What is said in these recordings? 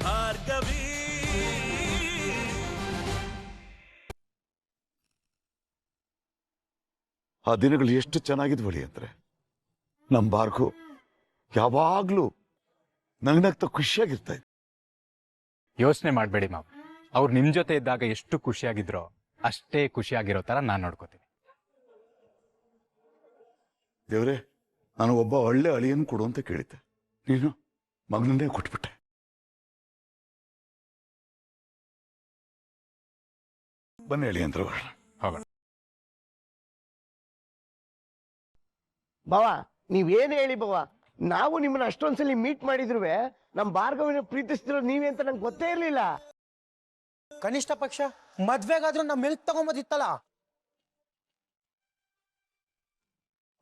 ಭಾರ್ಗವಿ. ಆ ದಿನಗಳು ಎಷ್ಟು ಚೆನ್ನಾಗಿದ್ವಳಿ ಅಂದ್ರೆ ನಮ್ಮ ಭಾರ್ಗು ಯಾವಾಗ್ಲೂ ನಗ್ನಗ್ತಾ ಖುಷಿಯಾಗಿರ್ತಾ ಇದ್ದ. ಯೋಚನೆ ಮಾಡಬೇಡಿ ಮಾವ, ಅವ್ರು ನಿಮ್ ಜೊತೆ ಇದ್ದಾಗ ಎಷ್ಟು ಖುಷಿಯಾಗಿದ್ರೋ ಅಷ್ಟೇ ಖುಷಿಯಾಗಿರೋ ತರ ನಾನು ನೋಡ್ಕೋತೀನಿ. ದೇವ್ರೆ, ನಾನು ಒಬ್ಬ ಒಳ್ಳೆ ಅಳಿಯನ್ನು ಕೊಡು ಅಂತ ಕೇಳಿದ್ದೆ, ನೀನು ಮಗನನ್ನೇ ಕೊಟ್ಬಿಟ್ಟೆ. ಬನ್ನಿ ಅಳಿ ಅಂತ ಹೋಗೋಣ. ಬಾವ, ನೀವೇನು ಹೇಳಿ ಬಾವ, ನಾವು ನಿಮ್ಮನ್ನ ಅಷ್ಟೊಂದ್ಸಲಿ ಮೀಟ್ ಮಾಡಿದ್ರು ನಮ್ ಭಾರ್ಗವಿನ ಪ್ರೀತಿಸ್ತಿರೋ ನೀವೇ ಅಂತ ನಂಗೆ ಗೊತ್ತೇ ಇರ್ಲಿಲ್ಲ. ಕನಿಷ್ಠ ಪಕ್ಷ ಮದ್ವೆಗಾದ್ರೂ ನಮ್ಮ ಮಿಲ್ಕ್ ತಗೊಂಬೋದಿತ್ತಲ್ಲ.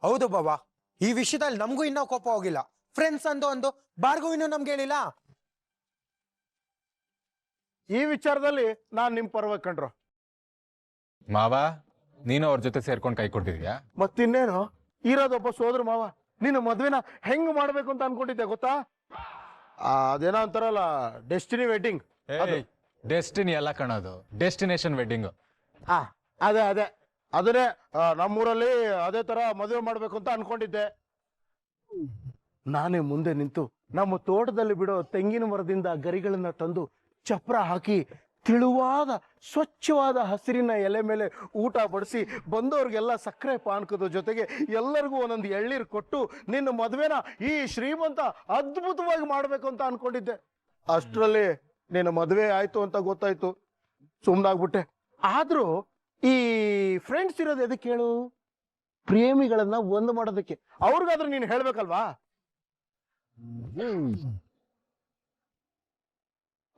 ಹೌದು ಬಾಬಾ, ಈ ವಿಷಯದಲ್ಲಿ ನಮಗೂ ಇನ್ನೂ ಕೋಪ ಹೋಗಿಲ್ಲ. ಫ್ರೆಂಡ್ಸ್ ಅಂದು ಭಾರ್ಗವಿನೂ ನಮ್ಗೆ ಹೇಳಿಲ್ಲ. ಈ ವಿಚಾರದಲ್ಲಿ ನಾನ್ ನಿಮ್ ಪರವಾಗಿ ಕಂಡ್ರು. ಮಾವ, ನೀನು ಅವ್ರ ಜೊತೆ ಸೇರ್ಕೊಂಡು ಕೈ ಕೊಡ್ತಿದ್ಯಾ? ಮತ್ತಿನ್ನೇನು, ಇರೋದೊಬ್ಬ ಸೋದ್ರ ಮಾವ. ನೀನು ಮದ್ವೆನ ಹೆಂಗ್ ಮಾಡ್ಬೇಕು ಅಂತ ಅನ್ಕೊಂಡಿದ್ದೆ ಗೊತ್ತಾ? ಅದೇನೋ ಅಂತಾರಲ್ಲ, ಡೆಸ್ಟಿನಿ ವೆಡ್ಡಿಂಗ್. ಡೆಸ್ಟಿನಿ ಎಲ್ಲ ಕಾಣೋದು, ಡೆಸ್ಟಿನೇಷನ್ ವೆಡ್ಡಿಂಗ್. ಅದೇ ಅದನ್ನೇ ನಮ್ಮೂರಲ್ಲಿ ಅದೇ ತರ ಮದುವೆ ಮಾಡ್ಬೇಕು ಅಂತ ಅನ್ಕೊಂಡಿದ್ದೆ. ನಾನೇ ಮುಂದೆ ನಿಂತು ನಮ್ಮ ತೋಟದಲ್ಲಿ ಬಿಡೋ ತೆಂಗಿನ ಮರದಿಂದ ಗರಿಗಳನ್ನ ತಂದು ಚಪ್ರ ಹಾಕಿ ತಿಳುವಾದ ಸ್ವಚ್ಛವಾದ ಹಸಿರಿನ ಎಲೆ ಮೇಲೆ ಊಟ ಬಡಿಸಿ ಬಂದವ್ರಿಗೆಲ್ಲ ಸಕ್ಕರೆ ಪಾನಕದ ಜೊತೆಗೆ ಎಲ್ಲರಿಗೂ ಒಂದೊಂದು ಎಳ್ನೀರು ಕೊಟ್ಟು ನಿನ್ನ ಮದುವೆನ ಈ ಶ್ರೀಮಂತ ಅದ್ಭುತವಾಗಿ ಮಾಡ್ಬೇಕು ಅಂತ ಅನ್ಕೊಂಡಿದ್ದೆ. ಅಷ್ಟರಲ್ಲಿ ನಿನ್ನ ಮದುವೆ ಆಯ್ತು ಅಂತ ಗೊತ್ತಾಯ್ತು, ಸುಮ್ಮನಾಗ್ಬಿಟ್ಟೆ. ಆದ್ರೂ ಈ ಫ್ರೆಂಡ್ಸ್ ಇರೋದು ಎದಕ್ಕೆ ಹೇಳು? ಪ್ರೇಮಿಗಳನ್ನ ಒಂದು ಮಾಡೋದಕ್ಕೆ. ಅವ್ರಿಗಾದ್ರೂ ನೀನು ಹೇಳ್ಬೇಕಲ್ವಾ?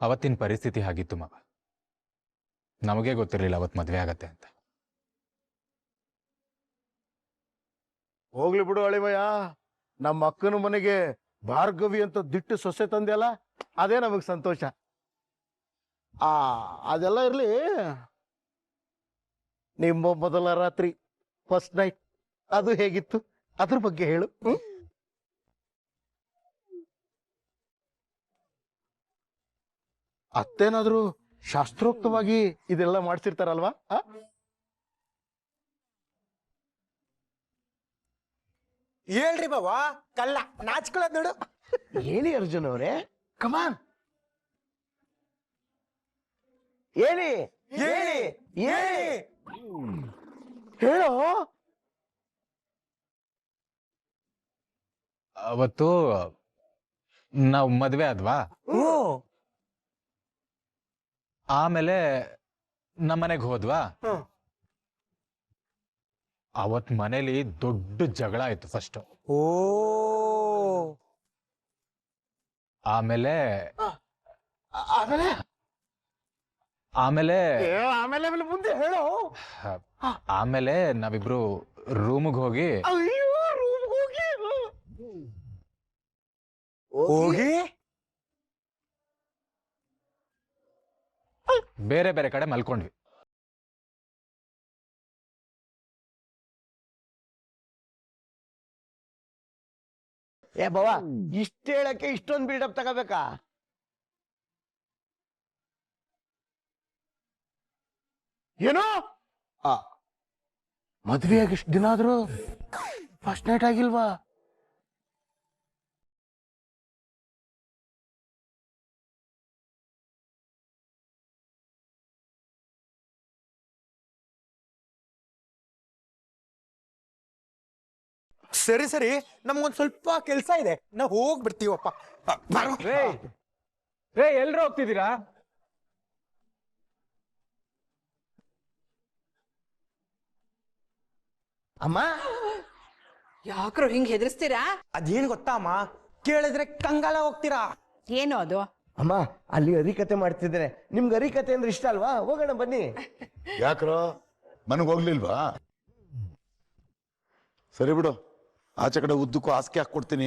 ಅವತ್ತಿನ ಪರಿಸ್ಥಿತಿ ಹಾಗಿತ್ತು ಮಾವ, ನಮಗೆ ಗೊತ್ತಿರಲಿಲ್ಲ ಅವತ್ತು ಮದ್ವೆ ಆಗತ್ತೆ ಅಂತ. ಹೋಗ್ಲಿ ಬಿಡು ಅಳಿಮಯ್ಯ, ನಮ್ಮ ಅಕ್ಕನ ಮನೆಗೆ ಭಾರ್ಗವಿ ಅಂತ ದಿಟ್ಟು ಸೊಸೆ ತಂದೆಯಲ್ಲ, ಅದೇ ನಮಗ್ ಸಂತೋಷ. ಅದೆಲ್ಲ ಇರ್ಲಿ, ನಿಮ್ಮ ಮೊದಲ ರಾತ್ರಿ ಫಸ್ಟ್ ನೈಟ್ ಅದು ಹೇಗಿತ್ತು, ಅದ್ರ ಬಗ್ಗೆ ಹೇಳು. ಅತ್ತೇನಾದ್ರೂ ಶಾಸ್ತ್ರೋಕ್ತವಾಗಿ ಇದೆಲ್ಲ ಮಾಡ್ಸಿರ್ತಾರಲ್ವಾ? ಹೇಳ್ರಿ ಬಾವಾ, ಕಲ್ಲ ನಾಚ್ಕೊಳ್ಳೋದ್ ನೋಡು. ಹೇಳಿ ಅರ್ಜುನ್ ಅವರೇ, ಕಮಾನ್ ಹೇಳಿ ಹೇಳಿ ಹೇಳಿ ಹೇಳೋ. ಅವತ್ತು ನಾವು ಮದ್ವೆ ಆದ್ವಾ, ಆಮೇಲೆ ನಮ್ಮನೆಗೆ ಹೋದ್ವಾ. ಅವತ್ ಮನೇಲಿ ದೊಡ್ಡ ಜಗಳ ಆಯ್ತು ಫಸ್ಟ್. ಆಮೇಲೆ ಆಮೇಲೆ ಆಮೇಲೆ ಮುಂದೆ ಹೇಳೋ. ಆಮೇಲೆ ನಾವಿಬ್ರು ರೂಮ್ಗೆ ಹೋಗಿ ಹೋಗಿ ಬೇರೆ ಬೇರೆ ಕಡೆ ಮಲ್ಕೊಂಡ್ವಿ. ಏ ಬಾವಾ, ಇಷ್ಟ ಹೇಳಕ್ಕೆ ಇಷ್ಟೊಂದು ಬಿಲ್ಡಪ್ ತಗೋಬೇಕಾ? ಏನೋ ಮದ್ವೆಯಾಗಿ ಇಷ್ಟು ದಿನ ಆದ್ರೂ ಫಸ್ಟ್ ನೈಟ್ ಆಗಿಲ್ವಾ? ಸರಿ ಸರಿ, ನಮ್ಗೊಂದ್ ಸ್ವಲ್ಪ ಕೆಲ್ಸ ಇದೆ, ನಾವು ಹೋಗ್ಬಿಡ್ತೀವಪ್ಪ. ಎಲ್ರು ಹೋಗ್ತಿದ್ದೀರಾ? ಅಮ್ಮ, ಯಾಕ್ರೋ ಹಿಂಗ್ ಹೆದರ್ಸ್ತೀರಾ? ಅದೇನು ಗೊತ್ತಾ ಅಮ್ಮ, ಕೇಳಿದ್ರೆ ಕಂಗಾಲ ಹೋಗ್ತೀರಾ. ಏನು ಅದು? ಅಮ್ಮ, ಅಲ್ಲಿ ಅರಿಕತೆ ಮಾಡ್ತಿದ್ದೇನೆ. ನಿಮ್ಗೆ ಅರಿಕತೆ ಅಂದ್ರೆ ಇಷ್ಟ ಅಲ್ವಾ? ಹೋಗೋಣ ಬನ್ನಿ. ಯಾಕ್ರೋ ಮನಗ್ ಹೋಗ್ಲಿಲ್ವಾ? ಸರಿ ಬಿಡು, ಆಚೆ ಕಡೆ ಉದ್ದಕ್ಕೂ ಹಾಸಿಗೆ ಹಾಕೊಡ್ತೀನಿ,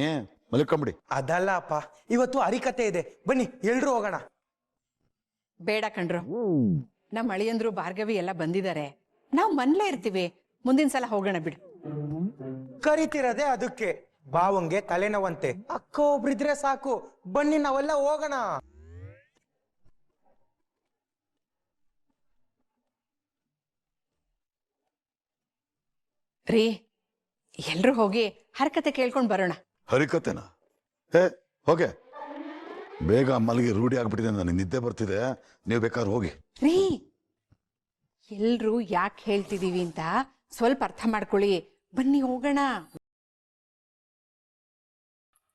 ಮಲ್ಕೊಂಬಿಡಿ. ಅದಲ್ಲ ಅಪ್ಪ, ಇವತ್ತು ಹರಿಕತೆ ಇದೆ, ಬನ್ನಿ ಎಲ್ರು ಹೋಗೋಣ. ಬೇಡ ಕಣ್ರು, ನಮ್ಮ ಅಳಿಯಂದ್ರು ಭಾರ್ಗವಿ ಎಲ್ಲ ಬಂದಿದ್ದಾರೆ, ನಾವು ಮನ್ಲೇ ಇರ್ತೀವಿ. ಮುಂದಿನ ಸಲ ಹೋಗೋಣ ಬಿಡು. ಕರಿತಿರದೆ ಅದಕ್ಕೆ, ಬಾವಂಗೆ ತಲೆನೋವಂತೆ, ಅಕ್ಕ ಒಬ್ರಿದ್ರೆ ಸಾಕು, ಬನ್ನಿ ನಾವೆಲ್ಲ ಹೋಗೋಣ. ರೀ ಎಲ್ರೂ ಹೋಗಿ ಹರಕತೆ ಕೇಳ್ಕೊಂಡ್ ಬರೋಣ. ಹರಿಕತೆನ? ಹೇ ಹೋಗೆ, ಬೇಗ ಮಲಗಿ ರೂಢಿ ಆಗ್ಬಿಟ್ಟಿದೆ, ನನಗೆ ನಿದ್ದೆ ಬರ್ತಿದೆ. ನೀವು ಬೇಕಾದ್ರೆ ಹೋಗಿ. ರೀ ಎಲ್ರೂ ಯಾಕೆ ಹೇಳ್ತಿದೀವಿ ಅಂತ ಸ್ವಲ್ಪ ಅರ್ಥ ಮಾಡ್ಕೊಳ್ಳಿ. ಬನ್ನಿ ಹೋಗೋಣ.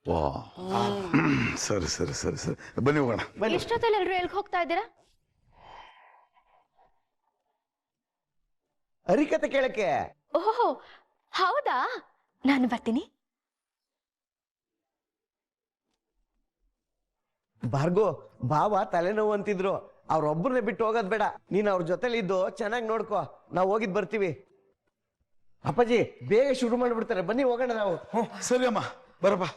ವಾ ಸರಿ ಸರಿ ಸರಿ ಸರಿ, ಬನ್ನಿ ಹೋಗೋಣ. ಇಷ್ಟೊತ್ತಲ್ಲಿ ಎಲ್ರು ಎಲ್ಗೆ ಹೋಗ್ತಾ ಇದ್ದೀರಾ? ಹರಿಕತೆ ಕೇಳಕ್ಕೆ. ಓಹೋ ಹೌದಾ, ನಾನು ಬರ್ತೀನಿ. ಭಾರ್ಗೋ, ಭಾವ ತಲೆನೋವು ಅಂತಿದ್ರು, ಅವ್ರೊಬ್ಬರನ್ನೇ ಬಿಟ್ಟು ಹೋಗೋದ್ ಬೇಡ. ನೀನ್ ಅವ್ರ ಜೊತೆಲಿ ಇದ್ದು ಚೆನ್ನಾಗಿ ನೋಡ್ಕೋ, ನಾವು ಹೋಗಿದ್ ಬರ್ತೀವಿ. ಅಪ್ಪಾಜಿ ಬೇಗ ಶುರು ಮಾಡ್ಬಿಡ್ತಾರೆ, ಬನ್ನಿ ಹೋಗೋಣ ನಾವು. ಸರಿ ಅಮ್ಮ, ಬರಪ್ಪ.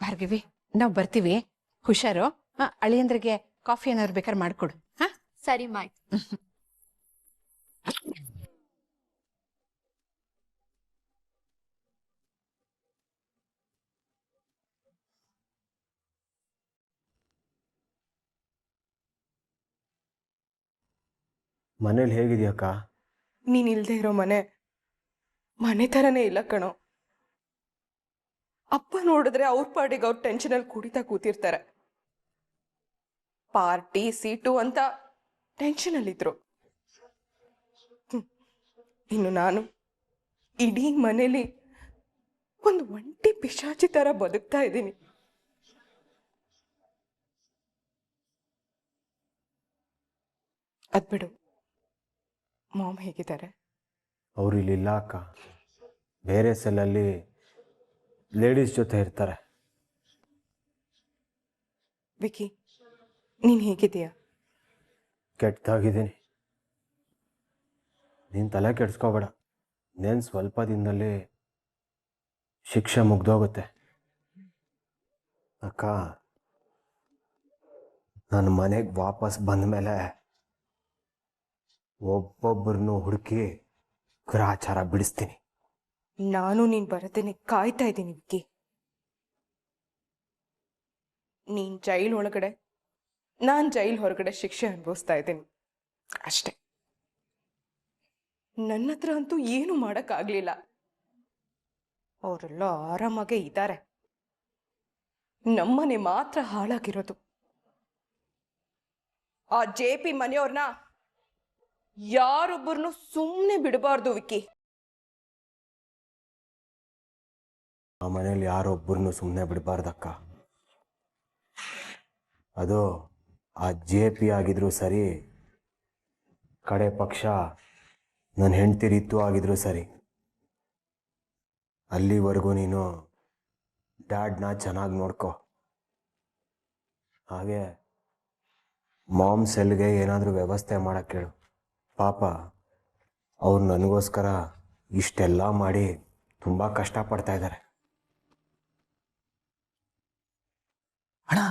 ಭಾರ್ಗವಿ ನಾವ್ ಬರ್ತೀವಿ, ಹುಷಾರು. ಅಳಿಯಂದ್ರಿಗೆ ಕಾಫಿ ಏನಾದ್ರು ಬೇಕಾದ್ರೆ ಮಾಡ್ಕೊಡು. ಹಾ ಸರಿ ಮಾಯ್. ಮನೇಲಿ ಹೇಗಿದ್ಯಕ್ಕ? ನೀನ್ ಇಲ್ದೇ ಇರೋ ಮನೆ ಥರನೇ ಇಲ್ಲ ಕಣೋ. ಅಪ್ಪ ನೋಡಿದ್ರೆ ಅವ್ರ ಪಾಡಿಗೆ ಅವ್ರ ಟೆನ್ಷನಲ್ಲಿ ಕುಡಿತಾ ಕೂತಿರ್ತಾರೆ. ಪಾರ್ಟಿ ಸೀಟು ಅಂತ ಟೆನ್ಷನಲ್ಲಿದ್ರು. ಇನ್ನು ನಾನು ಇಡೀ ಮನೇಲಿ ಒಂದು ಒಂಟಿ ಪಿಶಾಚಿ ತರ ಬದುಕ್ತಾ ಇದ್ದೀನಿ. ಅದ್ಬಿಡು, ಮಾಮ್ ಹೇಗಿದ್ದಾರೆ? ಅವ್ರು ಇಲ್ಲಿಲ್ಲ ಅಕ್ಕ, ಬೇರೆ ಸೆಲ್ಲಲ್ಲಿ ಲೇಡೀಸ್ ಜೊತೆ ಇರ್ತಾರೆ. ವಿಕಿ, ನೀನ್ ಹೇಗಿದೀಯಾ? ಕೆಟ್ಟದಾಗಿದ್ದೀನಿ. ನೀನು ತಲೆ ಕೆಡಿಸ್ಕೋಬೇಡ, ನೇನು ಸ್ವಲ್ಪ ದಿನದಲ್ಲಿ ಶಿಕ್ಷೆ ಮುಗ್ದೋಗುತ್ತೆ. ಅಕ್ಕ, ನನ್ನ ಮನೆಗೆ ವಾಪಸ್ ಬಂದ ಮೇಲೆ ಒಬ್ಬೊಬ್ಬರನ್ನು ಹುಡುಕಿ ಗ್ರಹಚಾರ ಬಿಡಿಸ್ತೀನಿ. ನಾನು ನೀನ್ ಬರೋದನ್ನೇ ಕಾಯ್ತಾ ಇದ್ದೀನಿ ವಿಕ್ಕಿ. ನೀನ್ ಜೈಲ್ ಒಳಗಡೆ, ನಾನ್ ಜೈಲ್ ಹೊರಗಡೆ ಶಿಕ್ಷೆ ಅನುಭವಿಸ್ತಾ ಇದ್ದೀನಿ ಅಷ್ಟೆ. ನನ್ನ ಹತ್ರ ಅಂತೂ ಏನು ಮಾಡಕ್ಕಾಗ್ಲಿಲ್ಲ. ಅವರೆಲ್ಲ ಆರಾಮಾಗೇ ಇದ್ದಾರೆ. ನಮ್ಮನೆ ಮಾತ್ರ ಹಾಳಾಗಿರೋದು. ಆ JP ಮನೆಯವ್ರನ್ನ ಯಾರೊಬ್ಬರನ್ನು ಸುಮ್ಮನೆ ಬಿಡಬಾರ್ದು ವಿಕ್ಕಿ. ಆ ಮನೇಲಿ ಯಾರೊಬ್ಬರನ್ನು ಸುಮ್ಮನೆ ಬಿಡಬಾರ್ದಕ್ಕ. ಅದು ಆ JP ಆಗಿದ್ರು ಸರಿ, ಕಡೆ ಪಕ್ಷ ನನ್ನ ಹೆಂಡತಿ ರೀತು ಆಗಿದ್ರು ಸರಿ. ಅಲ್ಲಿವರೆಗೂ ನೀನು ಡ್ಯಾಡ್ನ ಚೆನ್ನಾಗಿ ನೋಡ್ಕೊ. ಹಾಗೆ ಮಾಮ್ ಸೆಲ್ಗೆ ಏನಾದರೂ ವ್ಯವಸ್ಥೆ ಮಾಡಕ್ಕೆ ಹೇಳು. ಪಾಪ ಅವ್ರು ನನಗೋಸ್ಕರ ಇಷ್ಟೆಲ್ಲ ಮಾಡಿ ತುಂಬ ಕಷ್ಟಪಡ್ತಾ ಇದ್ದಾರೆ. ಅಣ್ಣ,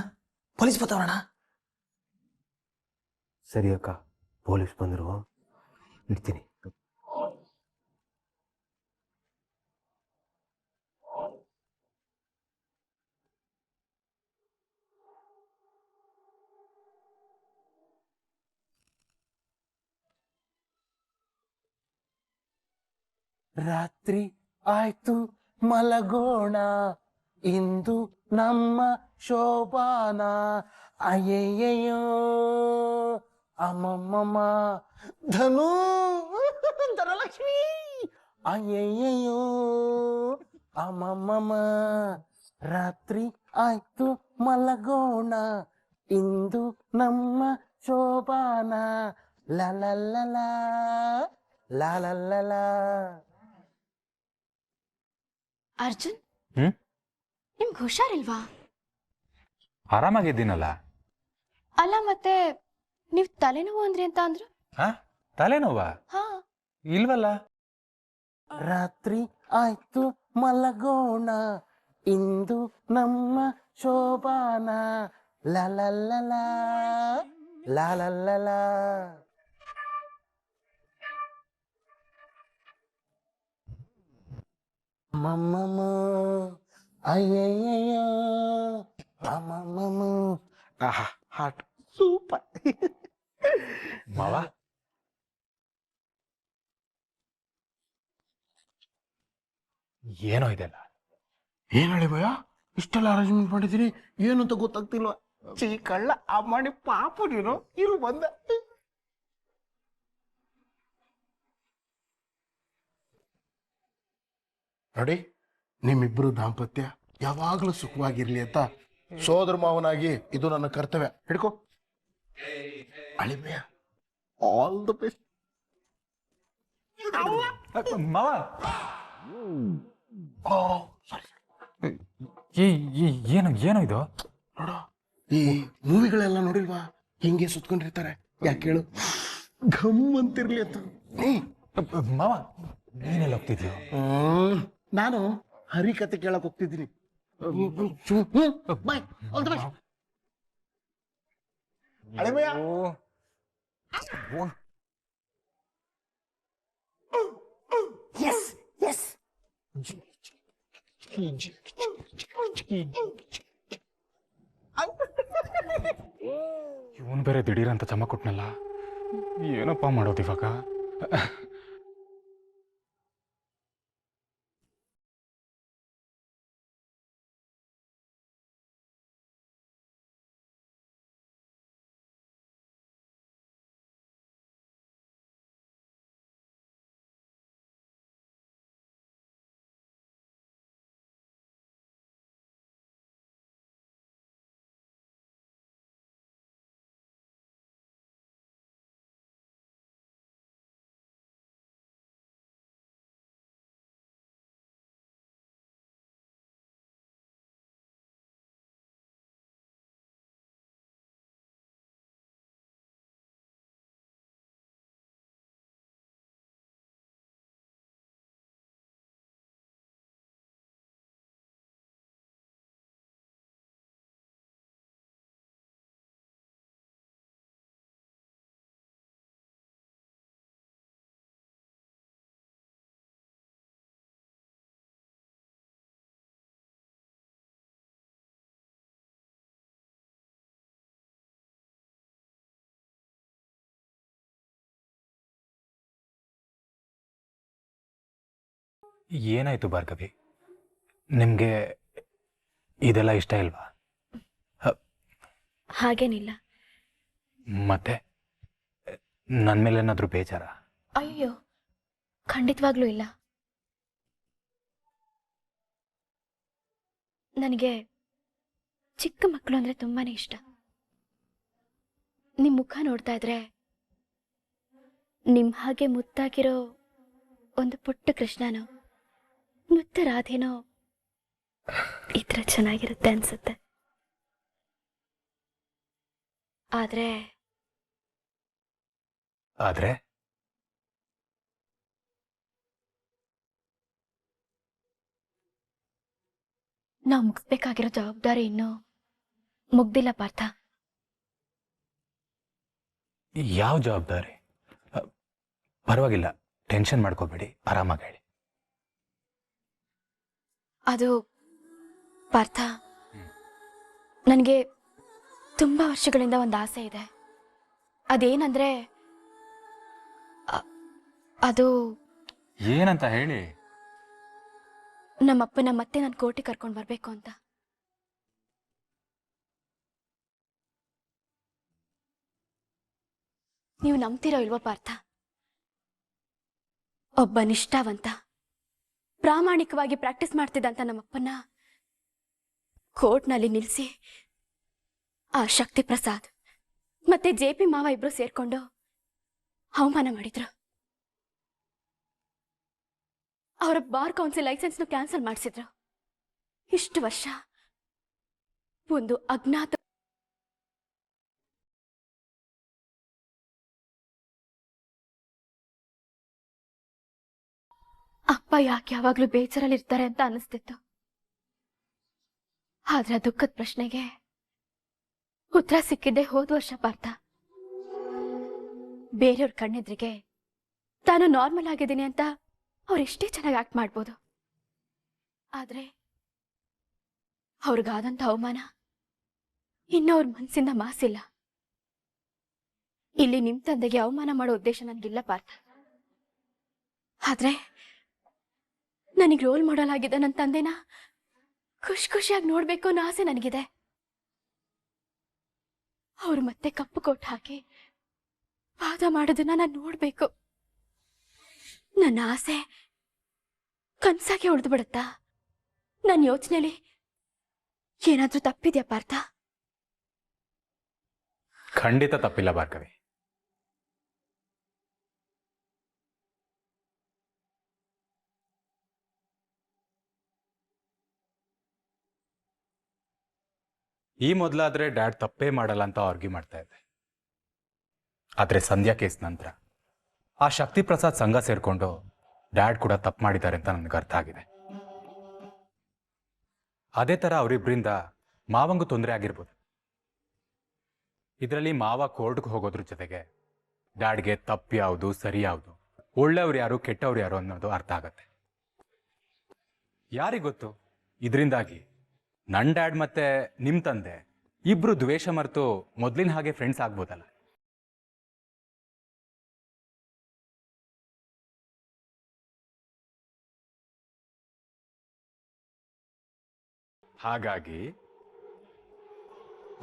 ಪೊಲೀಸ್ ಬರ್ತಾವಣ್ಣ. ಸರಿ ಅಕ್ಕ, ಪೊಲೀಸ್ ಬಂದರು, ಇಡ್ತೀನಿ. ರಾತ್ರಿ ಆಯ್ತು ಮಲಗೋಣ, ಇಂದು ನಮ್ಮ ಶೋಭಾನ. ಅಯ್ಯಯ್ಯೋ ಅಮ್ಮಮ್ಮ ಧನು ಧನಲಕ್ಷ್ಮಿ. ಅಯ್ಯಯ್ಯೋ ಅಮ್ಮಮ್ಮ, ರಾತ್ರಿ ಆಯ್ತು ಮಲಗೋಣ, ಇಂದು ನಮ್ಮ ಶೋಭಾನ. ಲಲಲಲ ಲಲಲಲ. ಅರ್ಜುನ್, ಹ್ಮ್ ನಿಮ್ಗೆ ಹುಷಾರಿಲ್ವಾ? ಆರಾಮಾಗಿದ್ದೀನಲ್ಲ. ಅಲ್ಲ ಮತ್ತೆ ನೀವ್ ತಲೆನೋವು ಅಂದ್ರಿ ಅಂತ ಅಂದ್ರು. ಹಾ, ತಲೆನೋವಾ? ಹಾ, ಇಲ್ವಲ್ಲ. ರಾತ್ರಿ ಆಯ್ತು ಮಲಗೋಣ, ಇಂದು ನಮ್ಮ ಶೋಭಾನ. ಲಲಲಲ ಲಲಲಲ. ಮಮ್ಮಮ್ಮ ಅಯ್ಯಯ್ಯೋ ಅಮ್ಮಮ್ಮ. ಆಹಾ, ಹಾಟ್ ಸೂಪರ್. ಮಾವ, ಏನೋ ಇದೆಲ್ಲ. ಏನ್ ಹೇಳಿ ಭಯ, ಇಷ್ಟೆಲ್ಲ ಅರೇಂಜ್ಮೆಂಟ್ ಮಾಡಿದ್ದೀನಿ, ಏನು ಅಂತ ಗೊತ್ತಾಗ್ತಿಲ್ವಾ? ಕಳ್ಳ ಅಮ್ಮಣಿ ಪಾಪು ನೀನು, ಇರು ಬಂದ. ನೋಡಿ, ನಿಮ್ಮಿಬ್ರು ದಾಂಪತ್ಯ ಯಾವಾಗಲೂ ಸುಖವಾಗಿರ್ಲಿ ಅಂತ ಸೋದರ ಮಾವನಾಗಿ ಇದು ನನ್ನ ಕರ್ತವ್ಯ. ಹಿಡ್ಕೋ ಅಳಿಮಯ್ಯ, ಆಲ್ ದ ಬೆಸ್ಟ್. ಮಾವ, ಏನು ಏನೋ ಇದು? ನೋಡ, ಈ ಮೂವಿಗಳೆಲ್ಲ ನೋಡಿಲ್ವಾ, ಹಿಂಗೆ ಸುತ್ಕೊಂಡಿರ್ತಾರೆ. ಯಾಕೆ ಹೇಳು, ಘಮ್ ಅಂತಿರ್ಲಿ ಅಂತ. ಮಾವ, ನೀನೆಲ್ಲ ಹೋಗ್ತಿದ್ಯೋ? ನಾನು ಹರಿಕತೆ ಕೇಳಕ್ ಹೋಗ್ತಿದ್ದೀನಿ. ಅಳಿಮಯ್ಯ, ಇವನ್ ಬೇರೆ ದಿಢೀರ್ ಅಂತ ಚಮ ಕೊಟ್ನಲ್ಲ, ಏನಪ್ಪ ಮಾಡೋದು ಇವಾಗ? ಏನಾಯ್ತು ಭಾರ್ಗವಿ, ನಿಮ್ಗೆ ಇದೆಲ್ಲ ಇಷ್ಟ ಇಲ್ವಾ? ಹಾಗೇನಿಲ್ಲ. ಮತ್ತೆ ನನ್ನ ಮೇಲೆ ಏನಾದ್ರೂ ಬೇಜಾರ? ಅಯ್ಯೋ, ಖಂಡಿತವಾಗ್ಲೂ ಇಲ್ಲ. ನನಗೆ ಚಿಕ್ಕ ಮಕ್ಕಳು ಅಂದ್ರೆ ತುಂಬಾನೇ ಇಷ್ಟ. ನಿಮ್ ಮುಖ ನೋಡ್ತಾ ಇದ್ರೆ ನಿಮ್ ಹಾಗೆ ಮುತ್ತಾಗಿರೋ ಒಂದು ಪುಟ್ಟ ಕೃಷ್ಣನೋ ಮುತ್ತ ರಾಧೆನೋ ಇದ್ರ ಚೆನ್ನಾಗಿರುತ್ತೆ ಅನ್ಸುತ್ತೆ. ಆದ್ರೆ ಆದ್ರೆ ನಾವು ಮುಗಿಸ್ಬೇಕಾಗಿರೋ ಜವಾಬ್ದಾರಿ ಇನ್ನೂ ಮುಗ್ದಿಲ್ಲ ಪಾರ್ಥ. ಯಾವ ಜವಾಬ್ದಾರಿ? ಪರವಾಗಿಲ್ಲ, ಟೆನ್ಷನ್ ಮಾಡ್ಕೋಬೇಡಿ, ಆರಾಮಾಗಿ ಹೇಳಿ. ಅದು ಪಾರ್ಥ, ನನಗೆ ತುಂಬಾ ವರ್ಷಗಳಿಂದ ಒಂದು ಆಸೆ ಇದೆ. ಅದೇನಂದ್ರೆ ಅದು ಏನಂತ ಹೇಳಿ. ನಮ್ಮಪ್ಪನ ಮತ್ತೆ ನಾನು ಕೋರ್ಟಿಗೆ ಕರ್ಕೊಂಡು ಬರ್ಬೇಕು ಅಂತ. ನೀವು ನಂಬ್ತಿರೋ ಇಲ್ವೋ ಪಾರ್ಥ, ಒಬ್ಬ ನಿಷ್ಠಾವಂತ ಪ್ರಾಮಾಣಿಕವಾಗಿ ಪ್ರಾಕ್ಟೀಸ್ ಮಾಡ್ತಿದ್ದಂತ ನಮ್ಮಪ್ಪನ ಕೋರ್ಟ್ನಲ್ಲಿ ನಿಲ್ಲಿಸಿ ಆ ಶಕ್ತಿ ಪ್ರಸಾದ್ ಮತ್ತೆ JP ಮಾವ ಇಬ್ರು ಸೇರ್ಕೊಂಡು ಅವಮಾನ ಮಾಡಿದ್ರು. ಅವರ ಬಾರ್ ಕೌನ್ಸಿಲ್ ಲೈಸೆನ್ಸ್ನು ಕ್ಯಾನ್ಸಲ್ ಮಾಡಿಸಿದ್ರು. ಇಷ್ಟು ವರ್ಷ ಒಂದು ಅಜ್ಞಾತ ಅಪ್ಪ ಯಾಕೆ ಯಾವಾಗ್ಲೂ ಬೇಜಾರಲ್ಲಿರ್ತಾರೆ ಅಂತ ಅನಿಸ್ತಿತ್ತು. ಆದ್ರೆ ದುಃಖದ ಪ್ರಶ್ನೆಗೆ ಉತ್ತರ ಸಿಕ್ಕಿದ್ದೆ ಹೋದ ವರ್ಷ ಪಾರ್ಥ. ಬೇರೆಯವ್ರ ಕಣ್ಣೆದ್ರಿಗೆ ತಾನು ನಾರ್ಮಲ್ ಆಗಿದ್ದೀನಿ ಅಂತ ಅವ್ರೆಷ್ಟೇ ಚೆನ್ನಾಗಿ ಆಕ್ಟ್ ಮಾಡ್ಬೋದು. ಆದ್ರೆ ಅವ್ರಿಗಾದಂಥ ಅವಮಾನ ಇನ್ನು ಅವ್ರ ಮನಸ್ಸಿಂದ ಮಾಸಿಲ್ಲ. ಇಲ್ಲಿ ನಿಮ್ ತಂದೆಗೆ ಅವಮಾನ ಮಾಡೋ ಉದ್ದೇಶ ನನ್ಗಿಲ್ಲ ಪಾರ್ಥ. ಆದ್ರೆ ನನಗೆ ರೋಲ್ ಮಾಡಲ್ ಆಗಿದ್ದ ನನ್ನ ತಂದೆನ ಖುಷಿಯಾಗಿ ನೋಡ್ಬೇಕು ಅನ್ನೋ ಆಸೆ ನನಗಿದೆ. ಅವ್ರು ಮತ್ತೆ ಕಪ್ಪು ಕೋಟ್ ಹಾಕಿ ವಾದ ಮಾಡೋದನ್ನ ನಾನು ನೋಡ್ಬೇಕು. ನನ್ನ ಆಸೆ ಕನ್ಸಾಗೆ ಉಳಿದು ಬಿಡುತ್ತಾ? ನನ್ನ ಯೋಚನೆಲಿ ಏನಾದ್ರೂ ತಪ್ಪಿದ್ಯಾ ಪಾರ್ಥ? ಖಂಡಿತ ತಪ್ಪಿಲ್ಲ ಭಾರ್ಗವಿ. ಈ ಮೊದಲಾದ್ರೆ ಡ್ಯಾಡ್ ತಪ್ಪೇ ಮಾಡಲ್ಲ ಅಂತ ಆರ್ಗ್ಯೂ ಮಾಡ್ತಾ ಇದ್ದೆ. ಆದ್ರೆ ಸಂಧ್ಯಾ ಕೇಸ್ ನಂತರ ಆ ಶಕ್ತಿ ಪ್ರಸಾದ್ ಸಂಘ ಸೇರ್ಕೊಂಡು ಡ್ಯಾಡ್ ಕೂಡ ತಪ್ಪು ಮಾಡಿದ್ದಾರೆ ಅಂತ ನನಗೆ ಅರ್ಥ ಆಗಿದೆ. ಅದೇ ತರ ಅವರಿಬ್ಬರಿಂದ ಮಾವಂಗೂ ತೊಂದರೆ ಆಗಿರ್ಬೋದು. ಇದರಲ್ಲಿ ಮಾವ ಕೋರ್ಟ್ಗೆ ಹೋಗೋದ್ರ ಜೊತೆಗೆ ಡ್ಯಾಡ್ಗೆ ತಪ್ಪು ಯಾವುದು ಸರಿ ಯಾವುದು, ಒಳ್ಳೆಯವ್ರು ಯಾರು ಕೆಟ್ಟವ್ರು ಯಾರು ಅನ್ನೋದು ಅರ್ಥ ಆಗತ್ತೆ. ಯಾರಿಗೊತ್ತು, ಇದರಿಂದಾಗಿ ನನ್ನ ಡ್ಯಾಡ್ ಮತ್ತೆ ನಿಮ್ ತಂದೆ ಇಬ್ರು ದ್ವೇಷ ಮರೆತು ಮೊದ್ಲಿನ ಹಾಗೆ ಫ್ರೆಂಡ್ಸ್ ಆಗ್ಬೋದಲ್ಲ. ಹಾಗಾಗಿ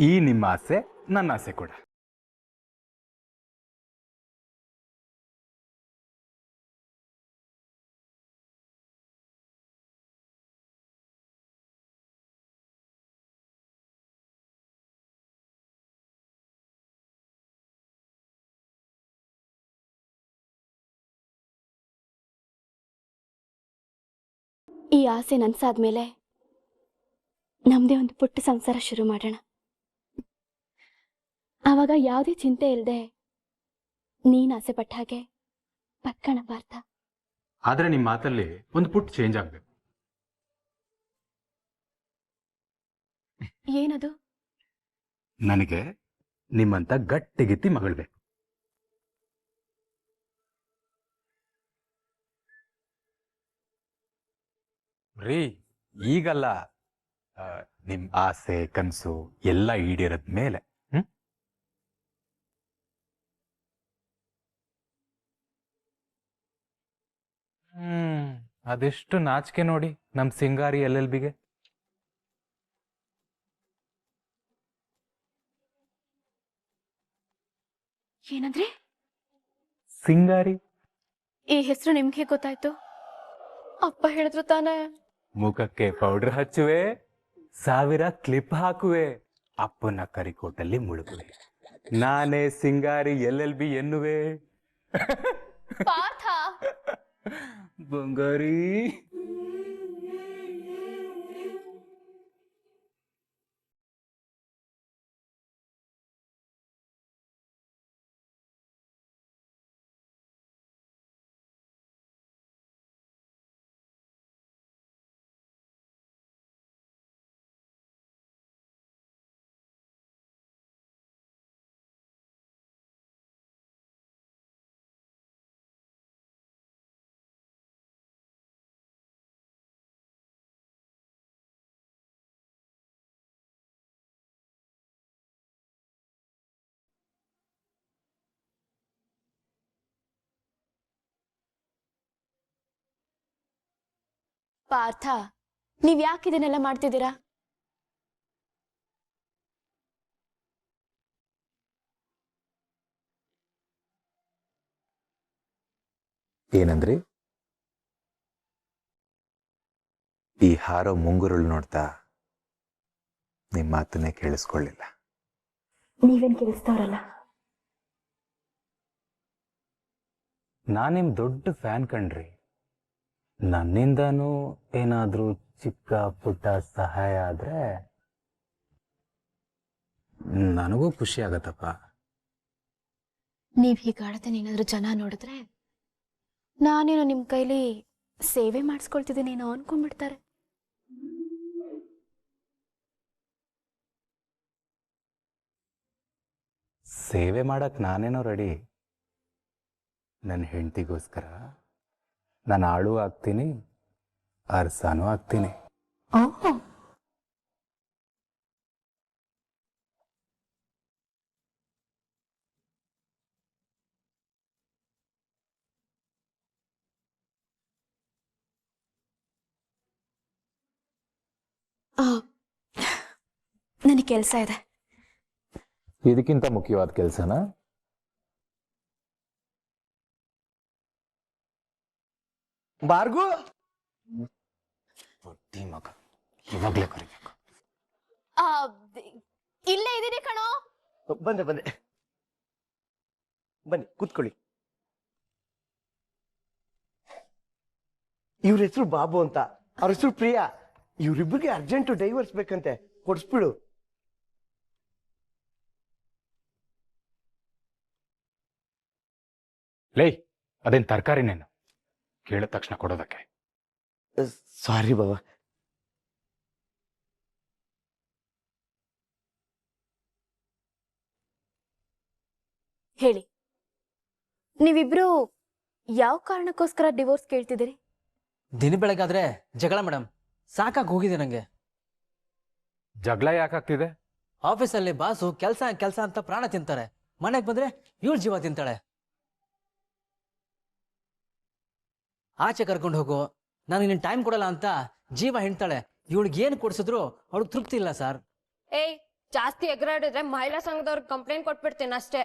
ಈ ನಿಮ್ಮ ಆಸೆ ನನ್ನ ಆಸೆ ಕೂಡ. ಈ ಆಸೆ ನನ್ಸಾದ್ಮೇಲೆ ನಮ್ದೇ ಒಂದು ಪುಟ್ಟ ಸಂಸಾರ ಶುರು ಮಾಡೋಣ. ಆವಾಗ ಯಾವುದೇ ಚಿಂತೆ ಇಲ್ಲದೆ ನೀನ್ ಆಸೆ ಪಟ್ಟ ಹಾಗೆ ಬದುಕೋಣ ಪಾರ್ಥ. ಆದ್ರೆ ನಿಮ್ಮ ಮಾತಲ್ಲಿ ಒಂದು ಪುಟ್ ಚೇಂಜ್ ಆಗ್ಬೇಕು. ಏನದು? ನನಗೆ ನಿಮ್ಮಂತ ಗಟ್ಟಿಗಿತ್ತಿ ಮಗಳ್ಬೇಕು. ರೀ, ಈಗಲ್ಲ, ನಿಮ್ ಆಸೆ ಕನಸು ಎಲ್ಲ ಈಡೇರದ್ ಮೇಲೆ. ಅದೆಷ್ಟು ನಾಚಿಕೆ ನೋಡಿ ನಮ್ ಸಿಂಗಾರಿ LLBಗೆ. ಏನಂದ್ರೆ? ಸಿಂಗಾರಿ. ಈ ಹೆಸರು ನಿಮ್ಗೆ ಗೊತ್ತಾಯ್ತು? ಅಪ್ಪ ಹೇಳಿದ್ರು ತಾನೇ. ಮುಖಕ್ಕೆ ಪೌಡರ್ ಹಚ್ಚುವೆ, 1000 ಕ್ಲಿಪ್ ಹಾಕುವೆ, ಅಪ್ಪನ ಕರಿಕೋಟಲ್ಲಿ ಮುಳುಗುವೆ, ನಾನೇ ಸಿಂಗಾರಿ LLB ಎನ್ನುವೆ. ಪಾರ್ಥ, ಬಂಗಾರಿ. ಪಾರ್ಥ, ನೀವ್ ಯಾಕೆ ಇದನ್ನೆಲ್ಲ ಮಾಡ್ತಿದ್ದೀರಾ? ಏನಂದ್ರಿ? ಈ ಹಾರೋ ಮುಂಗುರುಳು ನೋಡ್ತಾ ನಿಮ್ಮ ಮಾತನ್ನೇ ಕೇಳಿಸ್ಕೊಳ್ಳಿಲ್ಲ. ನೀವೇನ್ ಕೇಳಿಸ್ತವ್ರಲ್ಲ. ನಾನಿಮ್ ದೊಡ್ಡ ಫ್ಯಾನ್ ಕಣ್ರಿ. ನನ್ನಿಂದನೂ ಏನಾದ್ರೂ ಚಿಕ್ಕ ಪುಟ್ಟ ಸಹಾಯ ಆದ್ರೆ ನನಗೂ ಖುಷಿ ಆಗತ್ತಪ್ಪ. ನೀವ್ ಹೀಗಾಡತೇನೆ ಏನಾದ್ರು ಜನ ನೋಡಿದ್ರೆ ನಾನೇನೋ ನಿಮ್ ಕೈಲಿ ಸೇವೆ ಮಾಡಿಸ್ಕೊಳ್ತಿದ್ದೀನೇನೋ ಅನ್ಕೊಂಡ್ಬಿಡ್ತಾರೆ. ಸೇವೆ ಮಾಡಕ್ ನಾನೇನೋ ರೆಡಿ. ನನ್ನ ಹೆಂಡತಿಗೋಸ್ಕರ ನಾನು ಆಳು ಆಗ್ತೀನಿ, ಅರಸಾನೂ ಆಗ್ತೀನಿ. ಓಹೋ, ನನಗೆ ಕೆಲಸ ಇದೆ. ಇದಕ್ಕಿಂತ ಮುಖ್ಯವಾದ ಕೆಲಸನ? ಭಾರ್ಗು ಮಗ ಇವಾಗ್ಲೇ ಕರಿಬೇಕು. ಇಲ್ಲೇ ಇದೀನಿ ಕಣೋ. ಬಂದೆ ಬನ್ನಿ ಕೂತ್ಕೊಳ್ಳಿ. ಇವ್ರ ಹೆಸರು ಬಾಬು ಅಂತ, ಅವ್ರ ಹೆಸರು ಪ್ರಿಯಾ. ಇವ್ರಿಬ್ರಿಗೆ ಅರ್ಜೆಂಟ್ ಡೈವರ್ಸ್ ಬೇಕಂತೆ, ಕೊಡ್ಸ್ಬಿಡು. ಲೇ, ಅದೇನ್ ತರಕಾರಿನೇನು ಕೇಳಿದ ತಕ್ಷಣ ಕೊಡೋದಕ್ಕೆ? ಸಾರಿ ಬಾಬಾ. ಹೇಳಿ, ನೀವಿಬ್ರು ಯಾವ ಕಾರಣಕ್ಕೋಸ್ಕರ ಡಿವೋರ್ಸ್ ಕೇಳ್ತಿದ್ದೀರಿ? ದಿನ ಬೆಳಗಾದ್ರೆ ಜಗಳ ಮೇಡಮ್, ಸಾಕಾಗಿ ಹೋಗಿದೆ ನಂಗೆ. ಜಗಳ ಯಾಕಾಗ್ತಿದೆ? ಆಫೀಸಲ್ಲಿ ಬಾಸು ಕೆಲಸ ಅಂತ ಪ್ರಾಣ ತಿಂತಾರೆ, ಮನೆಗೆ ಬಂದ್ರೆ ಇವಳು ಜೀವ ತಿಂತಾಳೆ. ಆಚೆ ಕರ್ಕೊಂಡು ಹೋಗು, ನಾನು ನಿನ್ನ ಟೈಮ್ ಕೊಡಲ್ಲ ಅಂತ ಜೀವ ಹಿಂಡ್ತಾಳೆ. ಇವಳಿಗೆ ಏನು ಕೊಡ್ಸಿದ್ರು ಅವಳಿಗೆ ತೃಪ್ತಿ ಇಲ್ಲ ಸರ್. ಏಯ್, ಜಾಸ್ತಿ ಎಗರಾಡಿದ್ರೆ ಮಹಿಳಾ ಸಂಘದವ್ರಿಗೆ ಕಂಪ್ಲೇಂಟ್ ಕೊಟ್ಬಿಡ್ತೀನಿ ಅಷ್ಟೇ.